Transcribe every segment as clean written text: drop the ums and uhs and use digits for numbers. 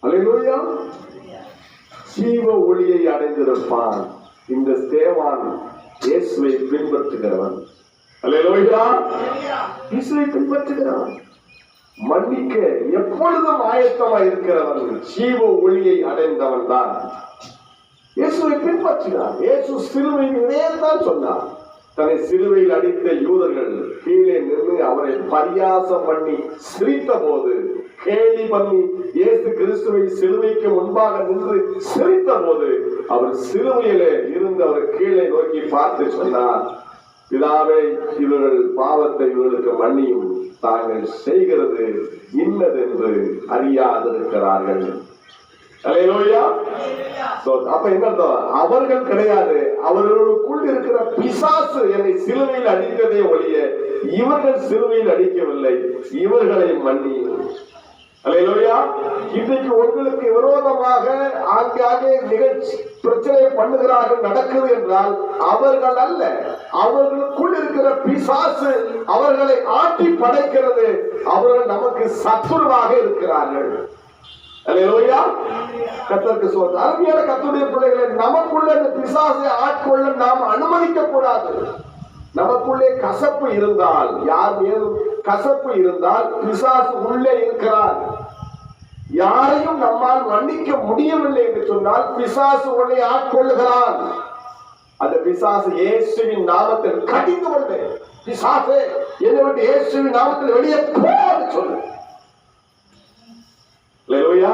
அல்லேலூயா. ஜீவ ஒளியை அடைந்திருப்பான். இந்த ஸ்தேவான் இயேசுவை பின்பற்றுகிறவன். அல்லேலூயா. இயேசுவை பின்பற்றுகிறவன், மன்னிக்க எப்பொழுதும் ஆயத்தமாக இருக்கிறவன், ஜீவ ஒளியை அடைந்தவன் தான் இயேசுவை பின்பற்றினார். இயேசு சிலுவையிலே தான் சொன்னார். தன்னை சிலுவையில் அடித்த யூதர்கள் கீழே நின்று அவரை பரியாசம் பண்ணி சிரித்த போது, கேலி பண்ணி இயேசு கிறிஸ்துவை சிலுவைக்கு முன்பாக நின்று சிரித்த போது, அவர் சிலுவையிலே இருந்து அவர் கீழே நோக்கி பார்த்து சொன்னார், பிதாவே, இவர்கள் பாவத்தை இவர்களுக்கு மன்னியும், தாங்கள் செய்கிறது இன்னதென்று அறியாதிருக்கிறார்கள். அல்லேலூயா. அப்ப என்ன அர்த்தம்? அவர்கள் கிடையாது, அவர்களுக்குள் இருக்கிற பிசாசு என்னை சிலுவையில் அடித்ததே ஒழிய இவர்கள் சிலுவையில் அடிக்கவில்லை, இவர்களை மன்னியும். அல்லேலூயா. இன்றைக்கு உங்களுக்கு விரோதமாக ஆங்காங்கே நிகழ்ச்சி பிரச்சனை பண்ணுகிறார்கள், நடக்குது என்றால் அவர்கள் அல்ல, அவர்களுக்குள் இருக்கிற பிசாசு அவர்களை ஆட்டி படைக்கிறது. அவர்கள் நமக்கு சத்துருவாக இருக்கிறார்கள். அல்லேலூயா. கர்த்தருக்கு ஸ்தோத்திரம். அருமையான கர்த்தருடைய பிள்ளைகளை, நமக்குள்ள இந்த பிசாசை ஆட்கொள்ள நாம் அனுமதிக்க கூடாது. நமக்குள்ளே கசப்பு இருந்தால், யார் மீதும் கசப்பு இருந்தால் பிசாசு உள்ளே இருக்கிறார். யாரையும் நம்மால் மன்னிக்க முடியவில்லை என்று சொன்னால் பிசாசு உள்ளே ஆட்கொள்ளுகிறான். அந்த பிசாசு இயேசுவின் நாமத்தில் கடிந்து கொண்டு, பிசாசே என்னை விட்டு இயேசுவின் நாமத்தில் வெளியே போன்னு சொல்லு. அல்லேலூயா.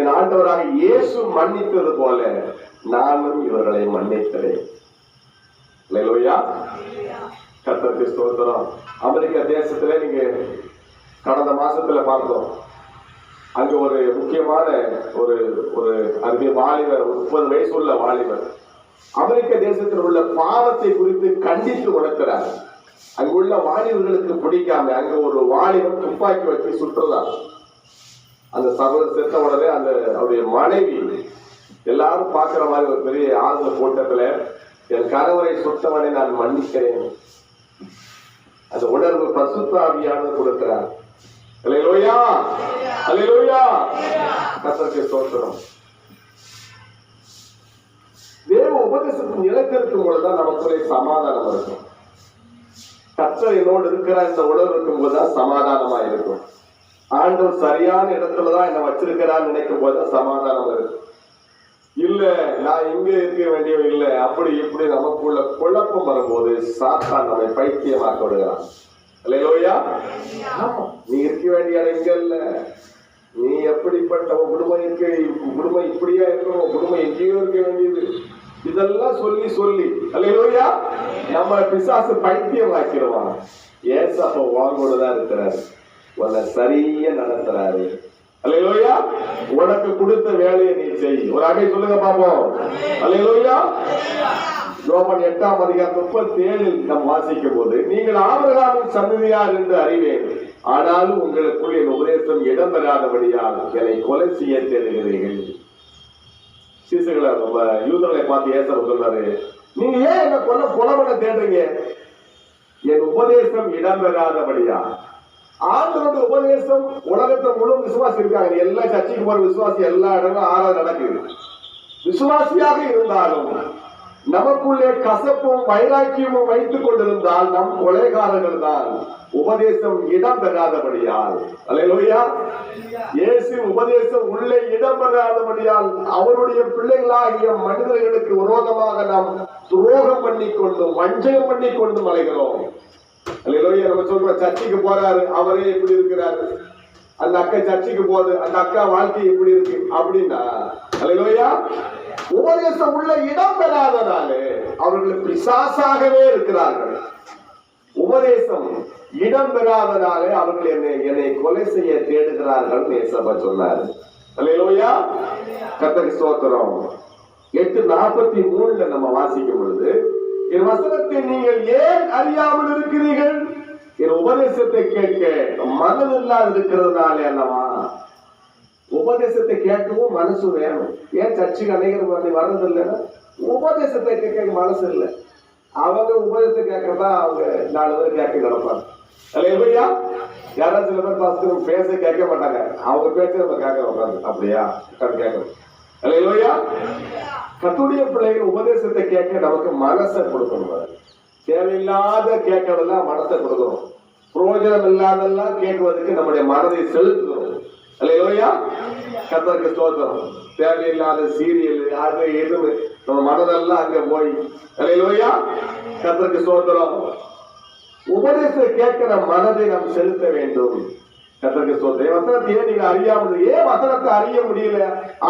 என் ஆண்டவராக இயேசு மன்னித்தது போல நானும் இவர்களை மன்னிக்கிறேன். அல்லேலூயா. கர்த்தருக்கு ஸ்தோத்திரம். அமெரிக்க தேசத்துல நீங்க கடந்த மாசத்துல பார்த்தோம், அங்க ஒரு முக்கியமான ஒரு ஒரு அருமைய வாலிபர், 30 வயசு உள்ள வாலிபர் அமெரிக்க தேசத்தில் உள்ள பாவத்தை குறித்து கண்டித்து உணர்த்துறார். அங்குள்ள வாலிபர்களுக்கு பிடிக்காம அங்க ஒரு வாலிபன் துப்பாக்கி வச்சு சுற்றுறார். அந்த சகோதரர் செத்த உடனே அந்த அவருடைய மனைவி எல்லாரும் பார்க்கிற மாதிரி ஒரு பெரிய ஆழ்ந்த கூட்டத்துல, என் கணவரை சுட்டவனை நான் மன்னிக்கிறேன். அந்த உணர்வு பரிசுத்த ஆவியானவர் கொடுக்கிறார். அல்லேலூயா. அல்லேலூயா. கர்த்தருக்கு ஸ்தோத்திரம். தேவ உபதேசத்தின் நிலைத்திருக்கும் பொழுதுதான் நமக்குள்ளே சமாதானம் இருக்கும். கர்த்தர் என்னோடு இருக்கிறார் இந்த உணர்வு இருக்கும் போதுதான் சமாதானமா இருக்கும். ஆண்டவர் சரியான இடத்துலதான் என்ன வச்சிருக்கிறான்னு நினைக்கும் போதுதான் சமாதானம் இருக்கும். இல்ல நான் இங்க இருக்க வேண்டிய இல்ல, அப்படி இப்படி நமக்குள்ள குழப்பம் வரும்போது சாத்தான் நம்மை பைத்தியமாக்க விடுகிறான். அல்லேலூயா. நீ இருக்க வேண்டிய இடம் இங்க இல்ல, நீ எப்படிப்பட்ட குடும்பம் இருக்க, குடும்பம் இப்படியா இருக்கணும், குடும்பம் எங்கேயோ இருக்க வேண்டியது, இதெல்லாம் சொல்லி சொல்லி அல்லேலூயா நம்ம பிசாசு பைத்தியம் ஆக்கிடுவான். ஏசப்பா வாங்கோடுதான் இருக்கிறாரு, உன்னை சரியா நடத்துறாரு. அல்லேலூயா. உனக்கு கொடுத்த வேலையை நீ செய். ஒரு அகை சொல்லுங்க பாப்போம். அல்லேலூயா. ரோமன் 8ஆம் அதிகாரம் 37 நாம் வாசிக்கும் போது, நீங்கள் ஆபிரகாமின் சந்ததியார் என்று அறிவேன், ஆனாலும் உங்களுக்குள் என் உபதேசம் இடம் பெறாதபடியால் என்னை கொலை செய்ய தேடுகிறீர்கள். சீசுகளை யூதர்களை பார்த்து ஏசப்பா சொன்னாரு, நீங்க ஏன் என்ன கொலை பண்ண தேடுறீங்க? என் உபதேசம் இடம் பெறாதபடியா. ஆண்டவருடைய உபதேசம் உலகத்தை முழு விசுவாசி இருக்காங்க, எல்லா சர்ச்சைக்கு போற விசுவாசி எல்லா இடங்களும் ஆராதனை நடக்குது. விசுவாசியாக இருந்தாலும் நமக்குள்ளே கசப்பும் வைராக்கியமும் வைத்துக் கொண்டிருந்தால் நம் கொலைகாரர்கள் தான். உபதேசம் இடம் பெறாதபடியால், அல்லேலூயா, இயேசு உபதேசம் உள்ளே இடம் பெறாதபடியால் அவருடைய பிள்ளைகளாகிய மனிதர்களுக்கு விரோதமாக நாம் துரோகம் பண்ணிக்கொண்டும் வஞ்சகம் பண்ணிக்கொண்டும் அலைகிறோம். அல்லேலூயா. நம்ம சொல்றோம், சர்ச்சைக்கு போறாரு, அவரே இப்படி இருக்கிறாரு, அந்த அக்கா சர்ச்சைக்கு போகுது, அந்த அக்கா வாழ்க்கை எப்படி இருக்கு அப்படின்னா, அல்லேலூயா, உபதேசம் உள்ள இடம் பெறாதனாலே அவர்கள் பிசாசாகவே இருக்கிறார்கள். உபதேசம் இடம் பெறாதனாலே அவர்கள் என்னை கொலை செய்ய தேடுகிறார்கள் ஏசப்பா சொன்னார். அல்லேலூயா. கர்த்தருக்கு ஸ்தோத்திரம். 8:43 நம்ம வாசிக்கும் பொழுது, என் வசனத்தை நீங்கள் ஏன் அறியாமல் இருக்கிறீர்கள்? என் உபதேசத்தை கேட்க மனம் இல்லாது இருக்கிறதுனாலே அல்லவா? உபதேசத்தை கேட்கவும் மனசு வேணும். ஏன் சர்ச்சுக்கு அநேகர் வர்றது இல்லைன்னா உபதேசத்தை கேட்க மனசு இல்லை. அவங்க உபதேசத்தை கேட்கறதா அவங்க 4 பேர் கேட்க கிடப்பாங்க. அல்லேலூயா. யாராவது சில பேர் பாஸ்டர் பேச கேட்க மாட்டாங்க, அவங்க பேச்ச நம்ம கேட்கறோம் உட்காந்து. அப்படியா கேட்கணும். அல்லேலூயா. கர்த்தருடைய பிள்ளைகள் உபதேசத்தை கேட்க நமக்கு மனசை கொடுக்கணும். தேவையில்லாத கேட்கறதெல்லாம் மனசை கொடுக்கணும். பிரயோஜனம் இல்லாதெல்லாம் கேட்குவதற்கு நம்முடைய மனதை செலுத்துகிறோம். அல்லேலூயா. கர்த்தருக்கு ஸ்தோத்திரம். தேவையில்லாத சீரியல் அது எதுவும் நம்ம மனதெல்லாம் அங்க போய், அல்லேலூயா, கர்த்தருக்கு ஸ்தோத்திரம். உபதேசத்தை கேட்கிற மனதை நாம் செலுத்த வேண்டும். கர்த்தருக்கு ஸ்தோத்திரம். வசனத்தை ஏன் நீங்க அறியாமல், ஏன் வசனத்தை அறிய முடியல?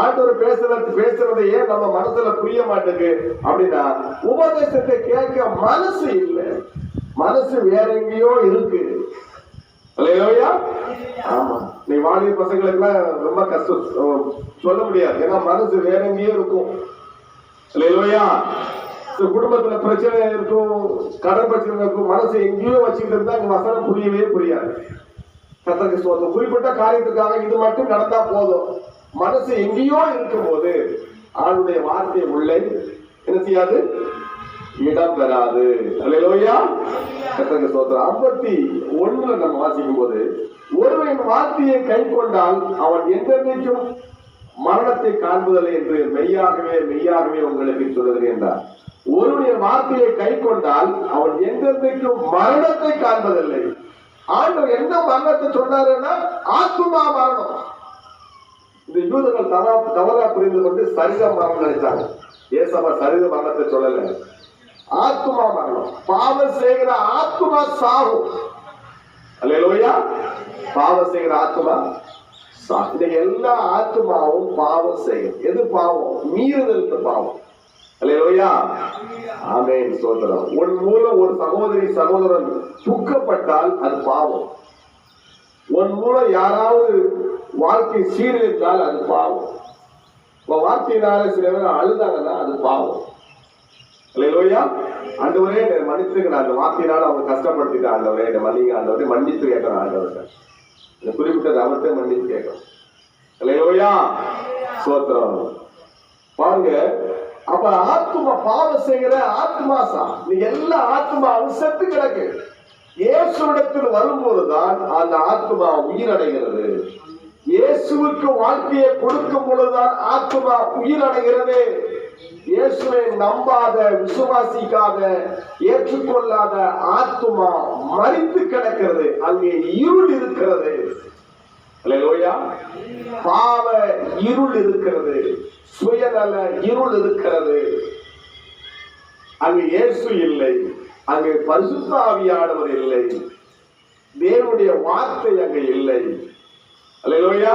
ஆண்டவர் பேசுறதை ஏன் நம்ம மனசுல புரிய மாட்டேங்குது அப்படின்னா, உபதேசத்தை கேட்க மனசு இல்லை, மனசு வேற எங்கேயோ இருக்கு. அல்லேலூயா. ஆமா, நீ வாலிப பசங்களுக்கு எல்லாம் ரொம்ப கஷ்டம் சொல்ல முடியாது, ஏன்னா மனசு வேற எங்கேயோ இருக்கும். அல்லேலூயா. குடும்பத்துல பிரச்சனை இருக்கும், கடன் பிரச்சனை இருக்கும், மனசு எங்கேயோ வச்சுக்கிட்டு இருந்தா வசனம் புரியவே புரியாது. கர்த்தருக்கு ஸ்தோத்திரம். குறிப்பிட்ட காரியத்துக்காக இது மட்டும் நடந்தா போதும், மனசு எங்கேயோ இருக்கும் போது ஆளுடைய வார்த்தை உள்ளே என்ன செய்யாது, இடம் பெறாது. அல்லேலூயா. கர்த்தருக்கு ஸ்தோத்திரம். 51 நம்ம வாசிக்கும் போது, ஒருவன் வார்த்தையை கை கொண்டால் அவன் என்றென்றைக்கும் மரணத்தை காண்பதில்லை என்று மெய்யாகவே மெய்யாகவே உங்களுக்கு சொல்லுகிறேன் என்றார். ஒருவனுடைய வார்த்தையை கை கொண்டால் அவன் என்றென்றைக்கும் மரணத்தை காண்பதில்லை. ஆண்டவர் என்ன மரணத்தை சொன்னாருன்னா, ஆத்துமா மரணம். இந்த யூதர்கள் தவறா புரிந்து கொண்டு சரீர மரணம் நினைச்சாங்க. ஏசப்பா சரீர மரணத்தை சொல்லல, ஆத்துமா மரணம். பாவம் செய்கிற ஆத்துமா சாகும். அல்லேலூயா. பாவம் செய்கிற ஆத்துமா சாகும். இந்த எல்லா ஆத்துமாவும் பாவம் செய்யும். எது பாவம்? மீறுதல் பாவம். அல்லேலூயா. ஆமென். ஸ்தோத்திரம். உன் மூலம் ஒரு சகோதரி சகோதரன் துக்கப்பட்டால் அது பாவம். உன் மூலம் யாராவது வாழ்க்கை சீரழிந்தால் அது பாவம். வார்த்தையினால சில பேர் அழுதாங்கன்னா அது பாவம். அல்லேலூயா. ஆண்டவரே மன்னித்துங்க, அந்த வார்த்தையினால அவங்க கஷ்டப்படுத்திட்டு, ஆண்டவரே மன்னிங்க, ஆண்டவரே மன்னித்து கேட்கணும். ஆண்டவர்கிட்ட இந்த குறிப்பிட்ட அவர்கிட்ட மன்னித்து கேட்கணும். அல்லேலூயா. ஸ்தோத்திரம். பாருங்க, அப்ப ஆத்துமா பாவம் செய்கிற ஆத்மாசா, நீ எல்லா ஆத்மாவும் செத்து கிடக்கு. இயேசுவிடத்தில் வரும்போதுதான் அந்த ஆத்மா உயிரடைகிறது. இயேசுவுக்கு வாழ்க்கையை கொடுக்கும் பொழுதுதான் ஆத்மா உயிரடைகிறது. இயேசுவை நம்பாத, விசுவாசிக்காத, ஏற்றுக்கொள்ளாத ஆத்மா மரித்து கிடக்கிறது. அங்கே இருள் இருக்கிறது. அல்லேலூயா. பாவ இருள் இருக்கிறது, சுயநல இருள் இருக்கிறது. அங்கு இயேசு இல்லை, அங்கு பரிசுத்த ஆவியானவர் இல்லை, தேவனுடைய வார்த்தை அங்கு இல்லை. அல்லேலூயா.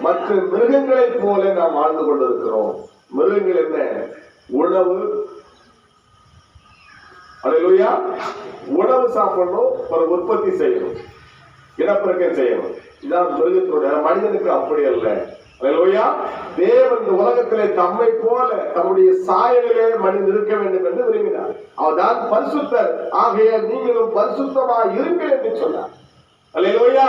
மற்ற மிருகங்களைப் போல நாம் வாழ்ந்து கொண்டிருக்கிறோம். மிருகங்கள் என்ன? உணவு. அல்லேலூயா. உணவு சாப்பிடணும், ஒரு உற்பத்தி செய்யணும், இனப்பெருக்கம் செய்யணும். இதான் மிருகத்தோட. மனிதனுக்கு அப்படி அல்ல. அல்லேலூயா. தேவன் இந்த உலகத்திலே தம்மை போல தம்முடைய சாயலிலே மனிதன் இருக்க வேண்டும் என்று விரும்பினார். அவர்தான் பரிசுத்தர், ஆகையால் நீங்களும் பரிசுத்தமாய் இருங்கள் என்று சொன்னார். அல்லேலூயா.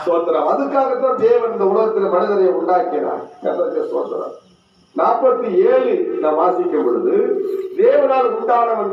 ஸ்தோத்திரம். அதுக்காகத்தான் தேவன் இந்த உலகத்தில் மனிதனை உண்டாக்கினார். கர்த்தருக்கு ஸ்தோத்திரம். 47 நாம் வாசிக்கும் பொழுது, தேவனால் உண்டானவன்